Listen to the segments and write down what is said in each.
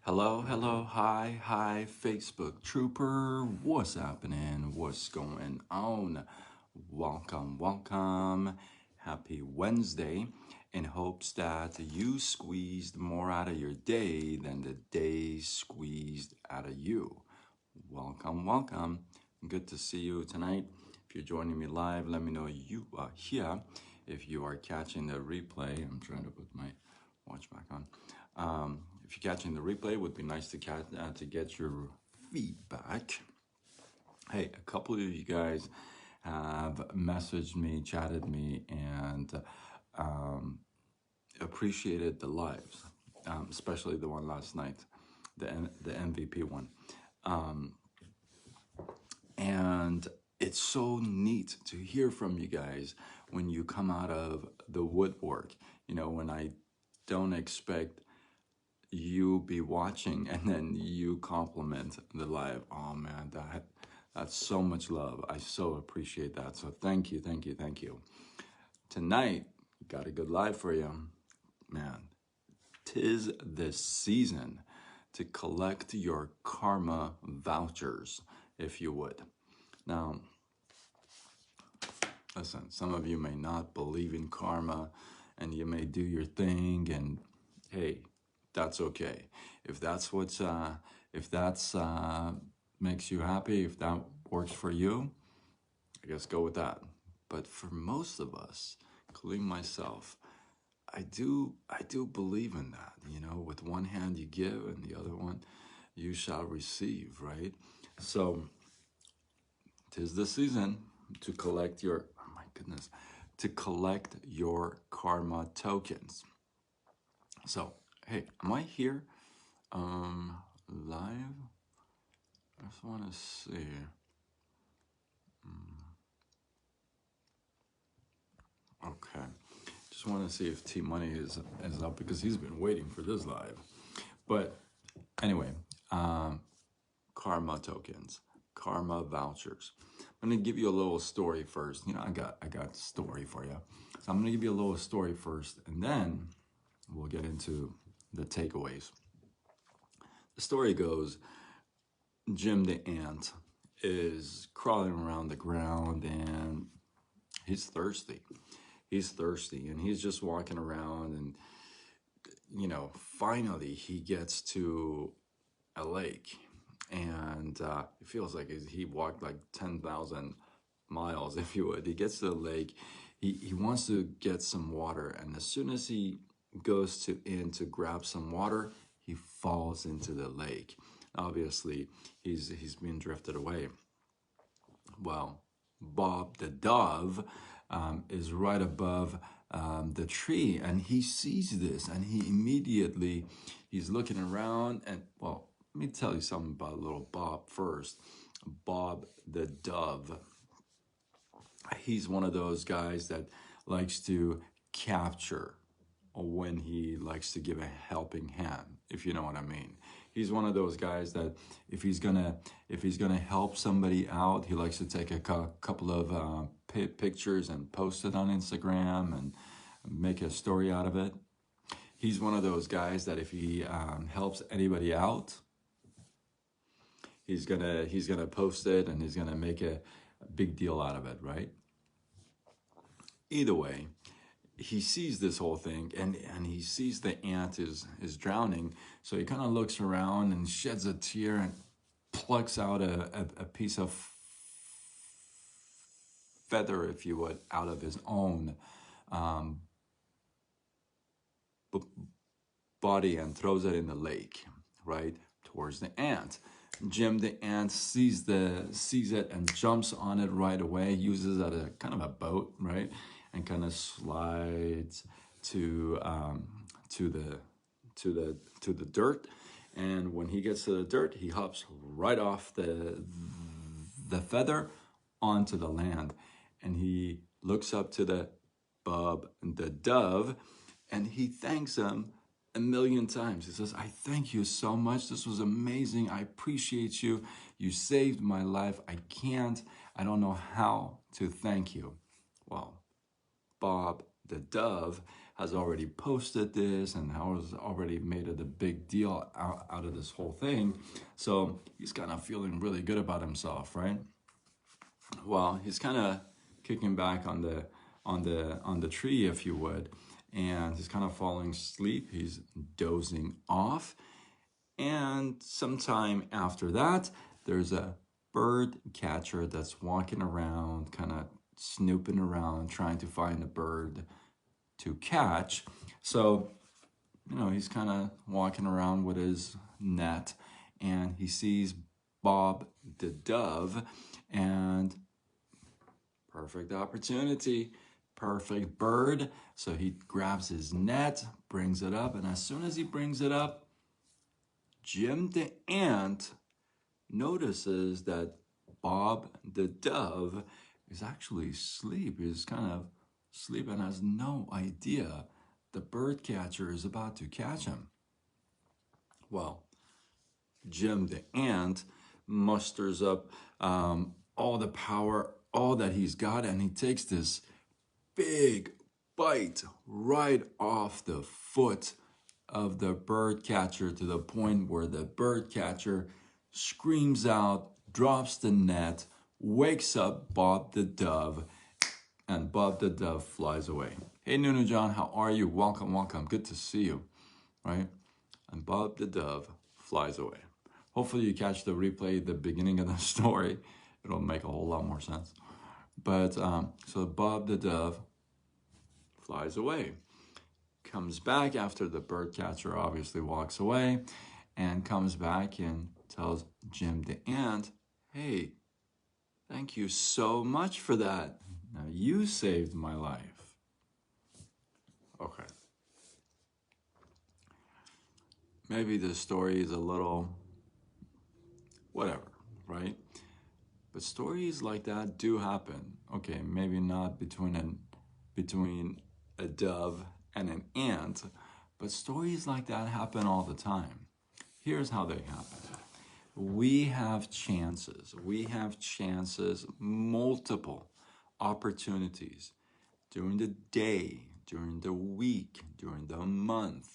Hello, hello, hi, hi, Facebook Trooper. What's happening? What's going on? Welcome, welcome. Happy Wednesday. In hopes that you squeezed more out of your day than the day squeezed out of you. Welcome, welcome. Good to see you tonight. If you're joining me live, let me know you are here. If you are catching the replay, I'm trying to put my watch back on. If you're catching the replay, it would be nice to get your feedback. Hey, a couple of you guys have messaged me, chatted me, and appreciated the lives, especially the one last night, the MVP one. And it's so neat to hear from you guys when you come out of the woodwork. You know, when I don't expect you be watching and then you compliment the live. Oh man, that's so much love. I so appreciate that. So thank you, thank you, thank you. Tonight, got a good live for you. Man, 'tis the season to collect your karma vouchers, if you would. Now, listen, some of you may not believe in karma and you may do your thing, and hey, that's okay. If that's makes you happy, if that works for you, I guess go with that. But for most of us, including myself, I do believe in that. You know, with one hand you give and the other one you shall receive, right? So 'tis the season to collect your, oh my goodness, to collect your karma tokens. So, hey, am I here live? I just want to see. Okay. Just want to see if T Money is up because he's been waiting for this live. But anyway, karma tokens, karma vouchers. I'm gonna give you a little story first. You know, I got a story for you. So I'm gonna give you a little story first, and then we'll get into the takeaways. The story goes, Jim the ant is crawling around the ground and he's thirsty. He's thirsty and he's just walking around, and you know, finally he gets to a lake, and it feels like he walked like 10,000 miles, if you would. He gets to the lake. He wants to get some water, and as soon as he goes in to grab some water, he falls into the lake. Obviously, he's being drifted away. Well, Bob the dove is right above the tree, and he sees this, and he's looking around, and well, let me tell you something about little Bob first. Bob the dove, he's one of those guys that likes to capture when he likes to give a helping hand, if you know what I mean. He's one of those guys that if he's gonna help somebody out, he likes to take a couple of pictures and post it on Instagram and make a story out of it. He's one of those guys that if he helps anybody out, he's gonna post it and he's gonna make a big deal out of it, right? Either way, he sees this whole thing, and he sees the ant is drowning, so he kind of looks around and sheds a tear and plucks out a piece of feather, if you would, out of his own body and throws it in the lake, right, towards the ant. Jim the ant sees it and jumps on it right away, uses it as a kind of a boat, right, and kind of slides to the dirt. And when he gets to the dirt, he hops right off the feather onto the land, and he looks up to the dove, and he thanks him a million times. He says, I thank you so much. This was amazing. I appreciate you. You saved my life. I don't know how to thank you. Well, Bob the dove has already posted this and has already made it a big deal out of this whole thing. So he's kind of feeling really good about himself, right? Well, he's kind of kicking back on the tree, if you would, and he's kind of falling asleep. He's dozing off, and sometime after that, there's a bird catcher that's walking around, kind of snooping around, trying to find a bird to catch. So, he's kind of walking around with his net, and he sees Bob the dove, and perfect opportunity, perfect bird. So he grabs his net, brings it up, and as soon as he brings it up, Jim the ant notices that Bob the dove is actually asleep. He's kind of asleep and has no idea the bird catcher is about to catch him. Well, Jim the ant musters up all the power, all that he's got, and he takes this big bite right off the foot of the bird catcher, to the point where the bird catcher screams out, drops the net, wakes up Bob the dove, and Bob the dove flies away. Hey, Nunu John, how are you? Welcome, welcome. Good to see you, right? And Bob the dove flies away. Hopefully you catch the replay at the beginning of the story. It'll make a whole lot more sense. But so Bob the dove flies away. Comes back after the bird catcher obviously walks away, and comes back and tells Jim the ant, hey, thank you so much for that. Now you saved my life. Okay. Maybe the story is a little whatever, right? But stories like that do happen. Okay, maybe not between a dove and an ant, but stories like that happen all the time. Here's how they happen. We have chances. We have chances, multiple opportunities during the day, during the week, during the month,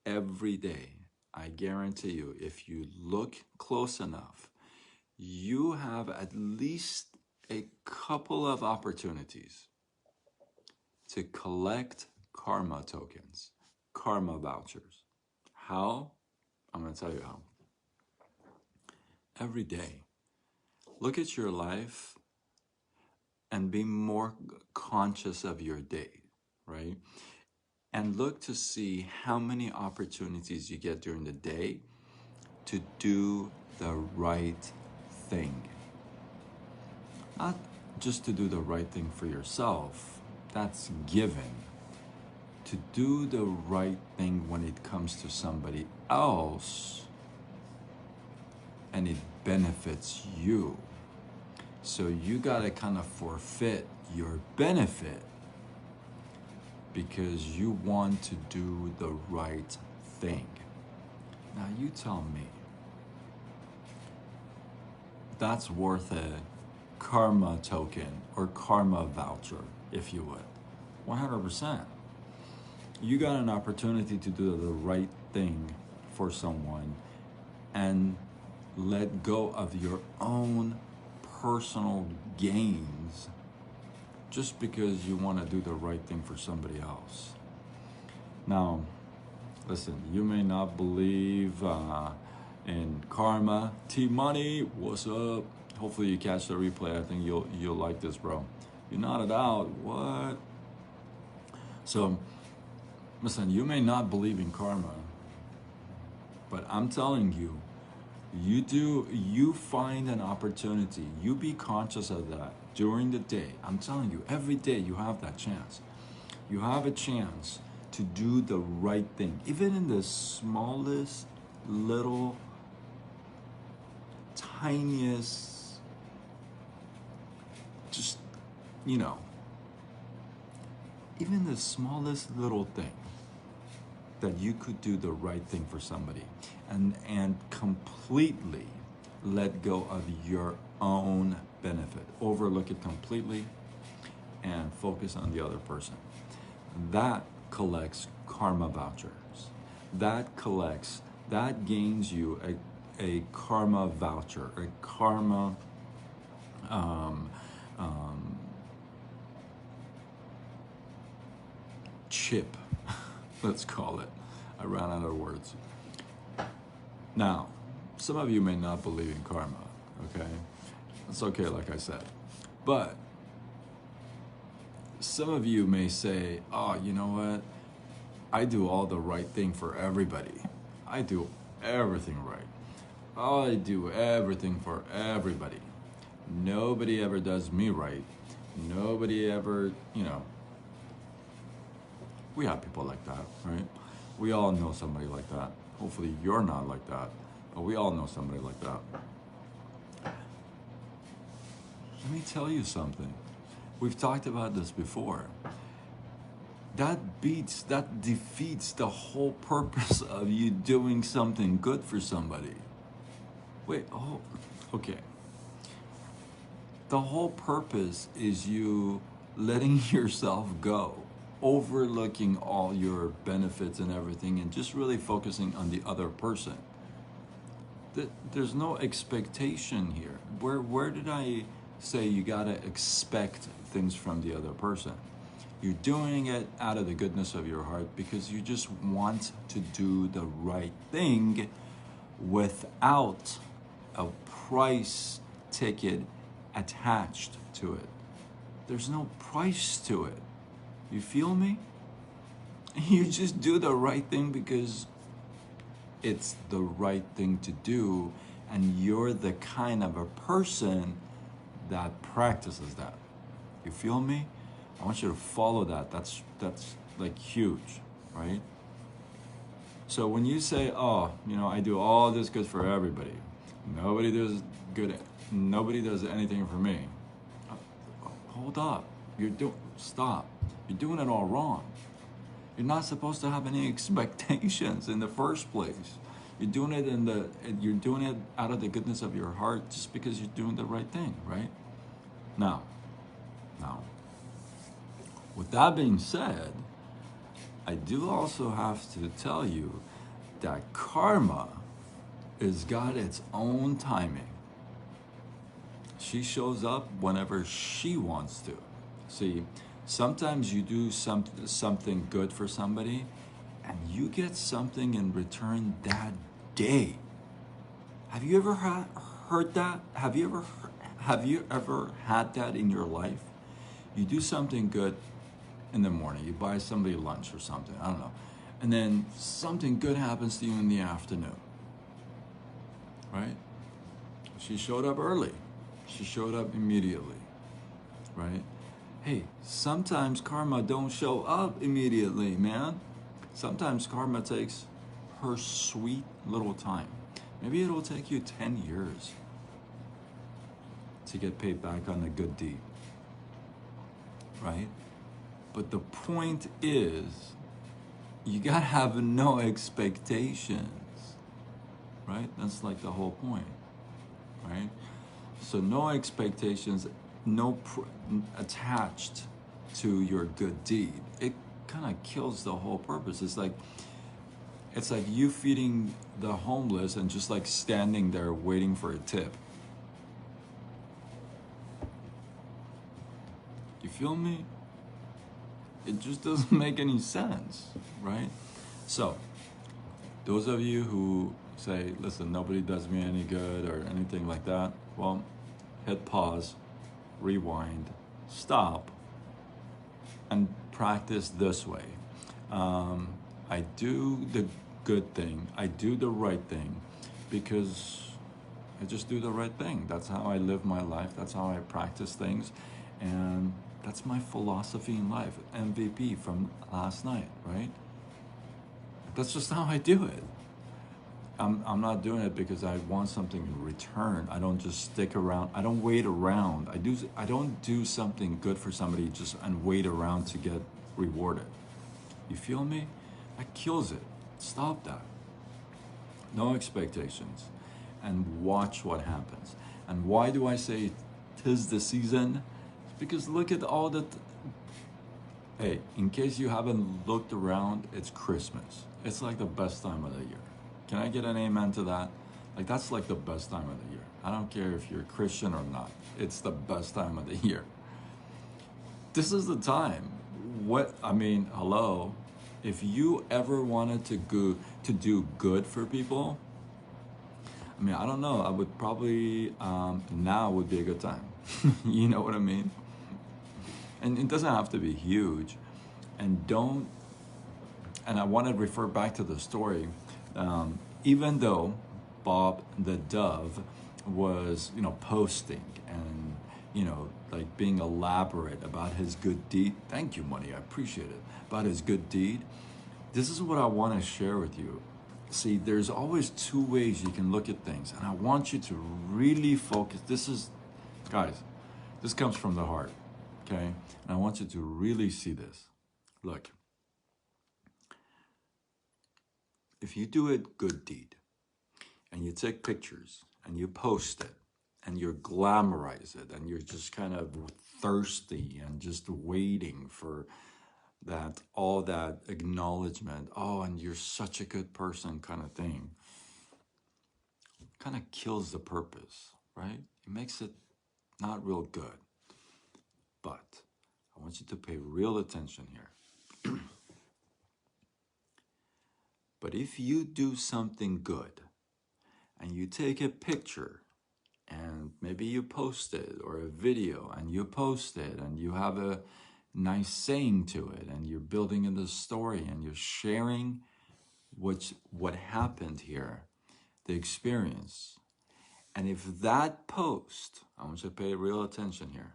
every day. I guarantee you, if you look close enough, you have at least a couple of opportunities to collect karma tokens, karma vouchers. How? I'm going to tell you how. Every day, look at your life and be more conscious of your day, right? And look to see how many opportunities you get during the day to do the right thing. Not just to do the right thing for yourself, that's given. To do the right thing when it comes to somebody else and it benefits you. So you gotta kind of forfeit your benefit because you want to do the right thing. Now you tell me, that's worth a karma token or karma voucher, if you would. 100%. You got an opportunity to do the right thing for someone and let go of your own personal gains just because you want to do the right thing for somebody else. Now, listen, you may not believe in karma. T-Money, what's up? Hopefully you catch the replay. I think you'll like this, bro. You nodded out. What? So, listen, you may not believe in karma, but I'm telling you, you find an opportunity. You be conscious of that during the day. I'm telling you, every day you have that chance. You have a chance to do the right thing, even in the smallest, little, tiniest, just, even the smallest little thing that you could do the right thing for somebody and completely let go of your own benefit. Overlook it completely and focus on the other person. that collects karma vouchers. That gains you a karma voucher, a karma um, um, chip, let's call it. I ran out of words. Now, some of you may not believe in karma, okay? It's okay, like I said. But some of you may say, oh, you know what? I do all the right thing for everybody. I do everything right. I do everything for everybody. Nobody ever does me right. Nobody ever, we have people like that, right? We all know somebody like that. Hopefully you're not like that, but we all know somebody like that. Let me tell you something. We've talked about this before. That defeats the whole purpose of you doing something good for somebody. Wait, oh, okay. The whole purpose is you letting yourself go, overlooking all your benefits and everything, and just really focusing on the other person. There's no expectation here. Where did I say you gotta expect things from the other person? You're doing it out of the goodness of your heart because you just want to do the right thing without a price ticket attached to it. There's no price to it. You feel me? You just do the right thing because it's the right thing to do, and you're the kind of a person that practices that. You feel me? I want you to follow that. That's like huge, right? So when you say, oh, I do all this good for everybody. Nobody does anything for me. Hold up. Stop. You're doing it all wrong. You're not supposed to have any expectations in the first place. You're doing it out of the goodness of your heart just because you're doing the right thing, right? Now, with that being said, I do also have to tell you that karma has got its own timing. She shows up whenever she wants to. See, sometimes you do something good for somebody and you get something in return that day. Have you ever heard that? Have you ever had that in your life? You do something good in the morning, you buy somebody lunch or something, I don't know, and then something good happens to you in the afternoon, right? She showed up early. She showed up immediately, right? Hey, sometimes karma don't show up immediately, man. Sometimes karma takes her sweet little time. Maybe it'll take you 10 years to get paid back on a good deed, right? But the point is, you gotta have no expectations, right? That's like the whole point, right? So no expectations, attached to your good deed. It kind of kills the whole purpose. It's like you feeding the homeless and just like standing there waiting for a tip. You feel me? It just doesn't make any sense, right? So, those of you who say, listen, nobody does me any good or anything like that, well, hit pause, rewind, stop, and practice this way. I do the good thing, I do the right thing because I just do the right thing. That's how I live my life, that's how I practice things, and that's my philosophy in life. MVP from last night, right? That's just how I do it. I'm not doing it because I want something in return. I don't just stick around. I don't wait around. I don't do something good for somebody just and wait around to get rewarded. You feel me? That kills it. Stop that. No expectations. And watch what happens. And why do I say 'tis the season? Because look at all the Hey, in case you haven't looked around, it's Christmas. It's like the best time of the year. Can I get an amen to that? Like, that's like the best time of the year. I don't care if you're Christian or not. It's the best time of the year. This is the time. What, I mean, hello. If you ever wanted to do good for people, I mean, I don't know. I would probably, now would be a good time. You know what I mean? And it doesn't have to be huge. And don't, and I want to refer back to the story. Even though Bob the Dove was, posting and, like being elaborate about his good deed. Thank you, money. I appreciate it. About his good deed. This is what I want to share with you. See, there's always two ways you can look at things, and I want you to really focus. Guys, this comes from the heart, okay? And I want you to really see this. Look, if you do a good deed and you take pictures and you post it and you glamorize it and you're just kind of thirsty and just waiting for all that acknowledgement, oh, and you're such a good person kind of thing, kind of kills the purpose, right? It makes it not real good. But I want you to pay real attention here. But if you do something good and you take a picture and maybe you post it, or a video and you post it and you have a nice saying to it and you're building in the story and you're sharing what happened here, the experience. And if that post, I want you to pay real attention here,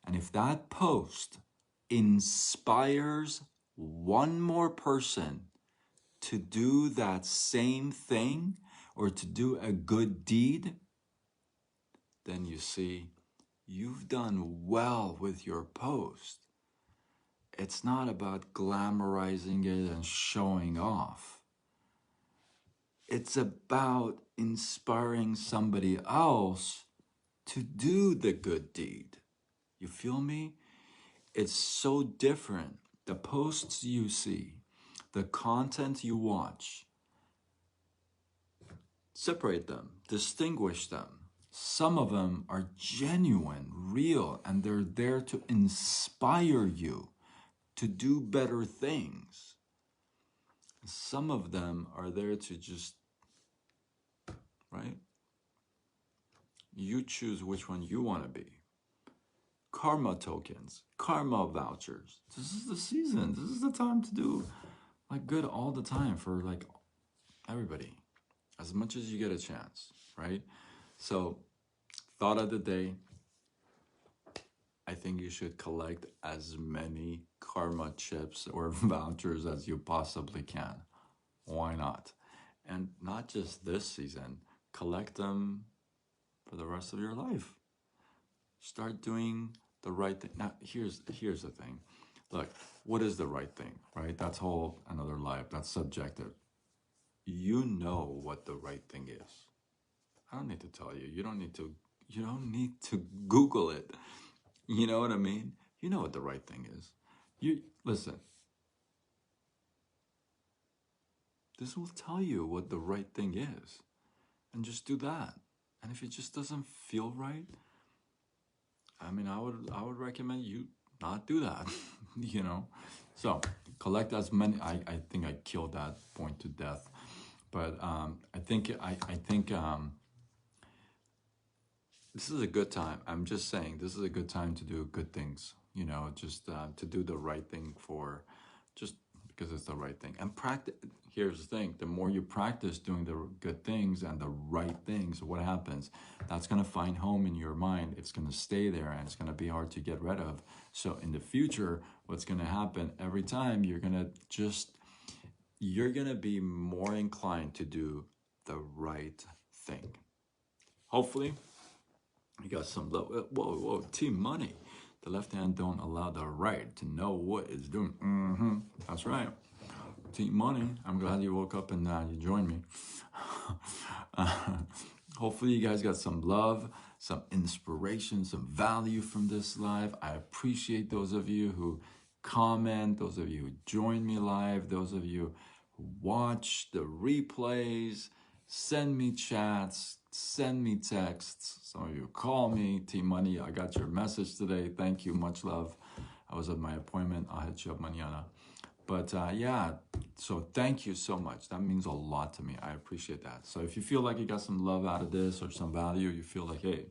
and if that post inspires one more person to do that same thing or to do a good deed, then you see you've done well with your post. It's not about glamorizing it and showing off. It's about inspiring somebody else to do the good deed. You feel me? It's so different. The posts you see, the content you watch, separate them, distinguish them. Some of them are genuine, real, and they're there to inspire you to do better things. Some of them are there to just, right? You choose which one you want to be. Karma tokens, karma vouchers. This is the season. This is the time to do like good all the time for like everybody, as much as you get a chance, right? So, thought of the day, I think you should collect as many karma chips or vouchers as you possibly can. Why not? And not just this season, collect them for the rest of your life. Start doing the right thing. Now, here's the thing. Look, what is the right thing, right? That's whole another life. That's subjective. You know what the right thing is. I don't need to tell you. You don't need to Google it. You know what I mean? You know what the right thing is. You listen. This will tell you what the right thing is. And just do that. And if it just doesn't feel right, I mean, I would recommend you not do that. So collect as many. I think I killed that point to death, but I think this is a good time. I'm just saying this is a good time to do good things. Just to do the right thing for, just because it's the right thing. And practice. Here's the thing: the more you practice doing the good things and the right things, what happens? That's gonna find home in your mind. It's gonna stay there, and it's gonna be hard to get rid of. So in the future, what's gonna happen? Every time you're gonna be more inclined to do the right thing. Hopefully, you got some love. Whoa, team money. The left hand don't allow the right to know what it's doing. That's right. Team money. I'm glad you woke up and you joined me. Hopefully you guys got some love, some inspiration, some value from this live. I appreciate those of you who comment, those of you who join me live, those of you who watch the replays, send me chats, send me texts. Some of you call me. T-Money, I got your message today. Thank you. Much love. I was at my appointment. I'll hit you up mañana. But yeah, so thank you so much. That means a lot to me. I appreciate that. So if you feel like you got some love out of this or some value, you feel like, hey,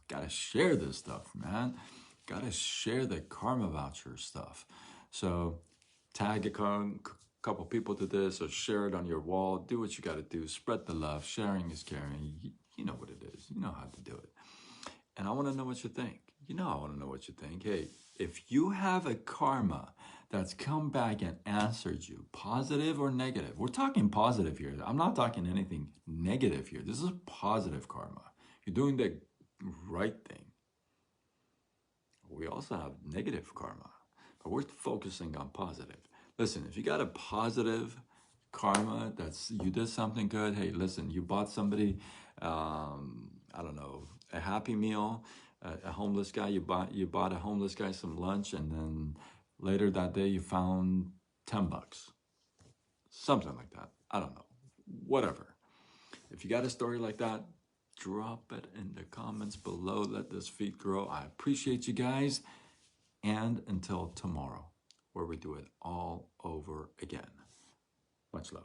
gotta share this stuff, man. Gotta share the karma voucher stuff. So tag a couple people to this or share it on your wall. Do what you gotta do. Spread the love. Sharing is caring. You know what it is. You know how to do it. And I wanna know what you think. You know I wanna know what you think. Hey, if you have a karma that's come back and answered you, positive or negative, we're talking positive here. I'm not talking anything negative here. This is positive karma. You're doing the right thing. We also have negative karma, but we're focusing on positive. Listen, if you got a positive karma, that's you did something good. Hey, listen, you bought somebody, I don't know, a Happy Meal, a homeless guy. You bought a homeless guy some lunch, and then later that day you found $10, something like that. I don't know, whatever. If you got a story like that, drop it in the comments below. Let this feed grow. I appreciate you guys. And until tomorrow, where we do it all over again. Much love.